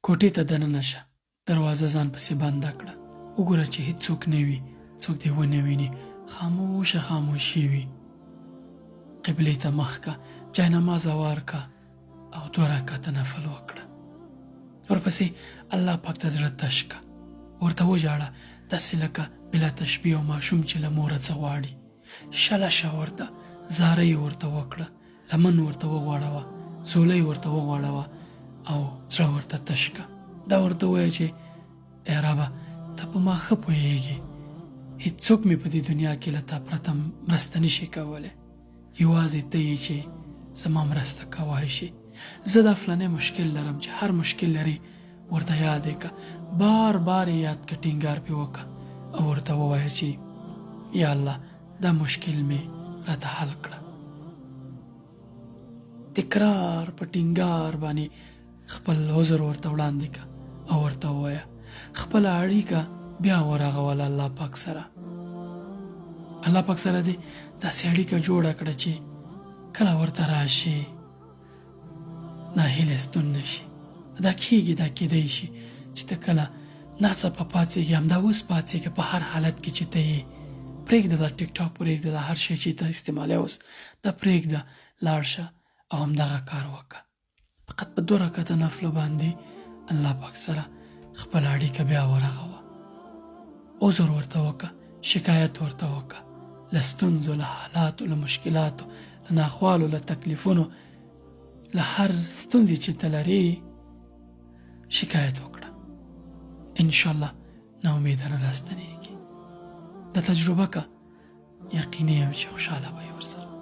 کوټې ته دننه شه، دروازه ځان پسې بنده کړه. وګوره چې هیڅوک نه وي، څوک دې ونه ویني، خاموشه خاموشي وي. قبلې ته مخ کا، جاینماز هوار کا او 2 رکعته نفل وکړه. ورپسې الله پاک ته زړه تش کا، ورته وژاړه داسې لکه بلا تشبیه او ماشوم چې له موره څه غواړي. شله شه ورته، زارۍ ورته وکړه، لمن ورته وغواړوه، زولۍ ورته وغواړوه او زړه ورته تش کا. دا ورته ووایه چې ای ربه ته په ما ښه پوهېږې، هېڅوک مې په دې دنیا کې له تا پرته مرسته نشي کولی، یوازې ته یې چې زما مرسته کوای شي. زه دا فلانی مشکل لرم چې هر مشکل لري ورته یاد یې که، بار بار یې یاد که، ټینګار پې وکړه او ورته ووایه چې یا الله دا مشکل مې راته حل کړه. تکرار په ټینګار باندې خپل عذر ورته وړاندې که او ورته ووایه. خپله اړیکه بیا ورغوله الله پاک سره. الله پاک سره دې داسې اړیکه جوړه کړه چې کله ورته راشي ناهیلی ستون نشي. دا کېږي، دا کېدی شي چې ته کله ناڅاپه پاڅېږې، همدا اوس پاڅېږه، په هر حالت کې چې ته یې پرېږده، دا ټیک ټاک پرېږده، دا هر شی چې ته استعمالوې اوس دا پرېږده، لاړ شه او همدغه کار وکړه. فقط په 2 رکعته نفلو باندې الله پاک سره خپله اړیکه بیا ورغوه. عذر ورته وکړه، شکایت ورته وکړه، له ستونزو، له حالاتو، له مشکلاتو، له ناخوالو، له تکلیفونو، له هر ستونزې چې ته لرې شکایت وکړه. انشاءالله ناامیده نه راستنېږي. دا تجربه که یقیني یم چې خوشحاله به یې ورسره.